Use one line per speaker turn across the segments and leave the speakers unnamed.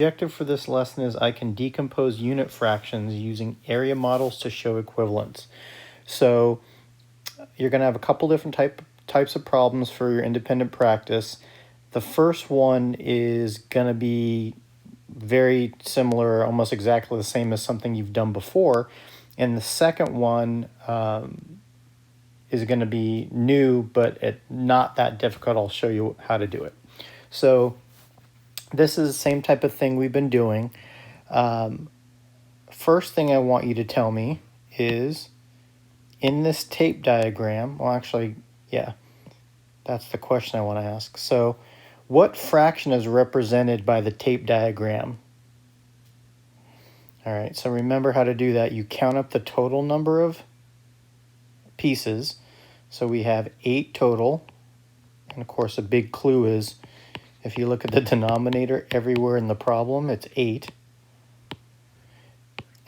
The objective for this lesson is I can decompose unit fractions using area models to show equivalence. So you're going to have a couple different types of problems for your independent practice. The first one is going to be very similar, almost exactly the same as something you've done before. And the second one is going to be new, but not that difficult. I'll show you how to do it. So this is the same type of thing we've been doing. First thing I want you to tell me is, in this tape diagram, well actually, yeah, that's the question I want to ask. So what fraction is represented by the tape diagram? All right, so remember how to do that. You count up the total number of pieces. So we have 8 total. And of course, a big clue is, if you look at the denominator everywhere in the problem, it's 8.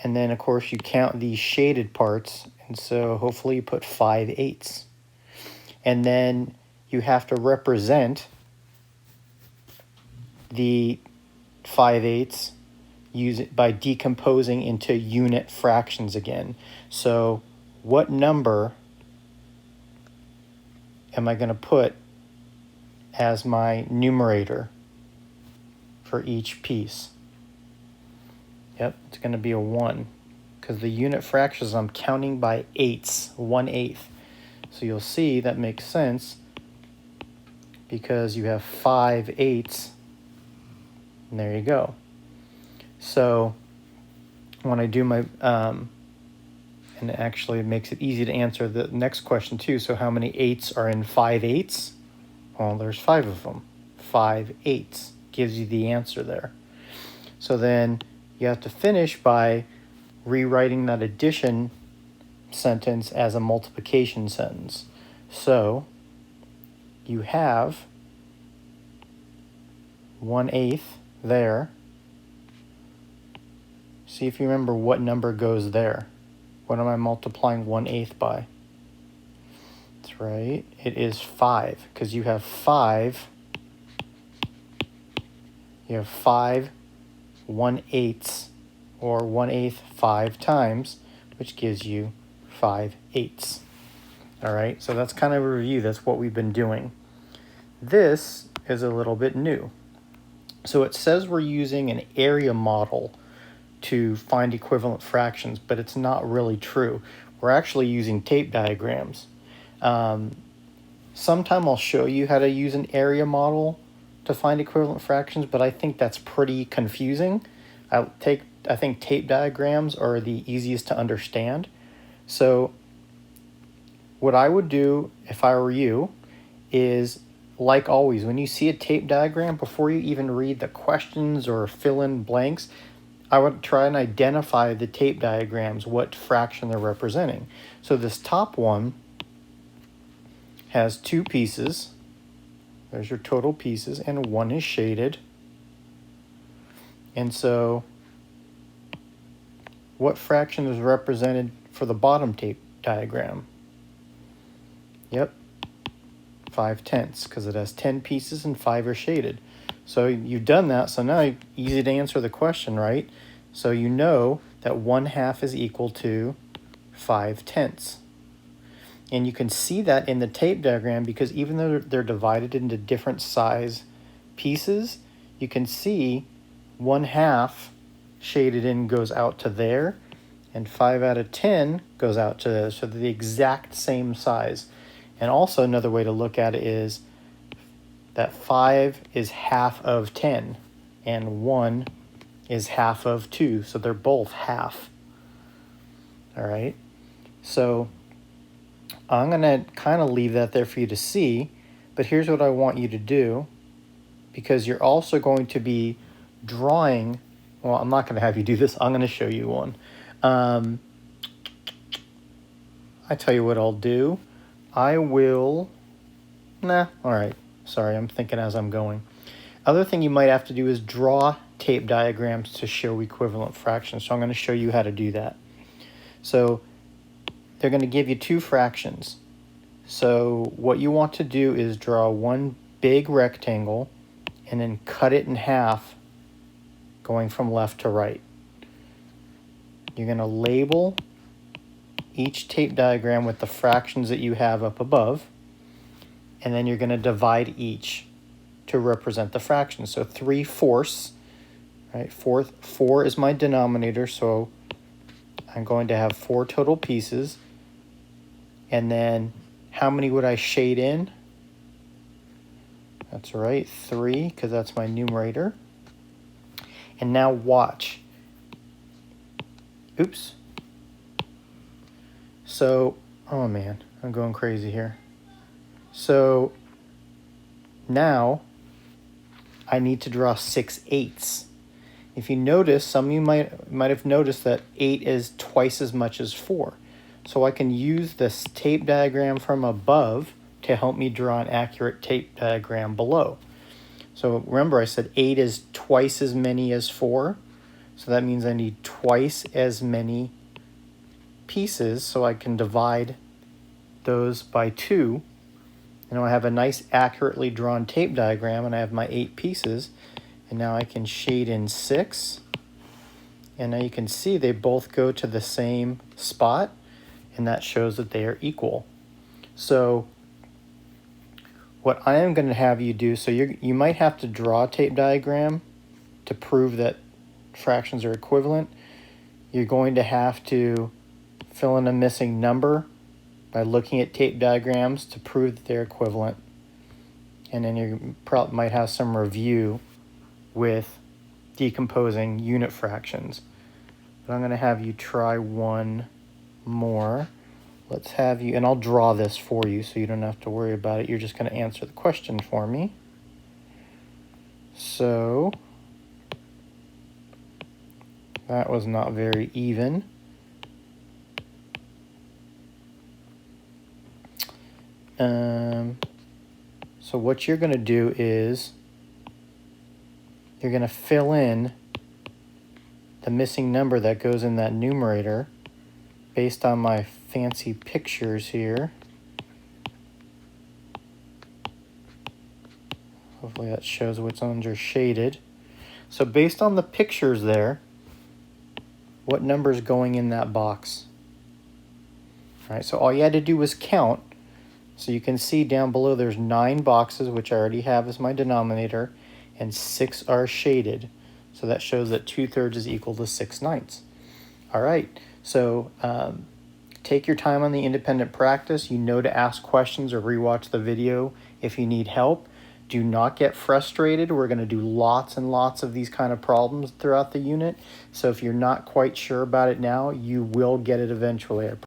And then, of course, you count these shaded parts. And so hopefully you put 5/8. And then you have to represent the 5/8 by decomposing into unit fractions again. So what number am I going to put as my numerator for each piece? Yep, it's going to be a 1, because the unit fractions I'm counting by eighths, 1/8. So you'll see that makes sense because you have 5/8, and there you go. So when I do my, and it actually makes it easy to answer the next question too. So how many 8s are in 5/8? Well, there's 5 of them. 5/8 gives you the answer there. So then you have to finish by rewriting that addition sentence as a multiplication sentence. So you have 1/8 there. See if you remember what number goes there. What am I multiplying 1/8 by? That's right, it is 5, because you have 5. You have 5 1/8 or 1/8 5 times, which gives you 5/8. All right, so that's kind of a review. That's what we've been doing. This is a little bit new. So it says we're using an area model to find equivalent fractions, but it's not really true. We're actually using tape diagrams. Sometime I'll show you how to use an area model to find equivalent fractions, but I think that's pretty confusing. I think tape diagrams are the easiest to understand. So what I would do if I were you is, like always, when you see a tape diagram, before you even read the questions or fill in blanks, I would try and identify the tape diagrams, what fraction they're representing. So this top one has 2 pieces. There's your total pieces, and 1 is shaded. And so what fraction is represented for the bottom tape diagram? Yep, 5/10, because it has 10 pieces and 5 are shaded. So you've done that, so now easy to answer the question, right? So you know that 1/2 is equal to 5/10. And you can see that in the tape diagram, because even though they're divided into different size pieces, you can see 1/2 shaded in goes out to there, and 5 out of 10 goes out to there. So they're the exact same size. And also another way to look at it is that 5 is half of 10, and 1 is half of 2. So they're both half. All right. So I'm going to kind of leave that there for you to see, but here's what I want you to do, because you're also going to be drawing. Well, I'm not going to have you do this. I'm going to show you one. I tell you what I'll do. I will, all right. Sorry, I'm thinking as I'm going. Other thing you might have to do is draw tape diagrams to show equivalent fractions. So I'm going to show you how to do that. So they're going to give you 2 fractions. So what you want to do is draw one big rectangle and then cut it in half going from left to right. You're going to label each tape diagram with the fractions that you have up above, and then you're going to divide each to represent the fractions. So 3/4, right? 4 is my denominator, so I'm going to have 4 total pieces. And then how many would I shade in? That's right, 3, because that's my numerator. And now watch. Oops. So, oh man, I'm going crazy here. So now I need to draw 6/8. If you notice, some of you might have noticed that 8 is twice as much as 4. So I can use this tape diagram from above to help me draw an accurate tape diagram below. So remember, I said 8 is twice as many as 4. So that means I need twice as many pieces, so I can divide those by 2. And I have a nice accurately drawn tape diagram, and I have my 8 pieces. And now I can shade in 6. And now you can see they both go to the same spot, and that shows that they are equal. So what I am going to have you do, so you might have to draw a tape diagram to prove that fractions are equivalent. You're going to have to fill in a missing number by looking at tape diagrams to prove that they're equivalent. And then you probably might have some review with decomposing unit fractions. But I'm going to have you try one more. Let's have you, and I'll draw this for you so you don't have to worry about it. You're just going to answer the question for me. So that was not very even. So what you're going to do is you're going to fill in the missing number that goes in that numerator based on my fancy pictures here. Hopefully that shows which ones are shaded. So based on the pictures there, what number is going in that box? All right, so all you had to do was count. So you can see down below there's 9 boxes, which I already have as my denominator, and 6 are shaded. So that shows that 2/3 is equal to 6/9. All right, so take your time on the independent practice. You know to ask questions or rewatch the video if you need help. Do not get frustrated. We're going to do lots and lots of these kind of problems throughout the unit. So if you're not quite sure about it now, you will get it eventually.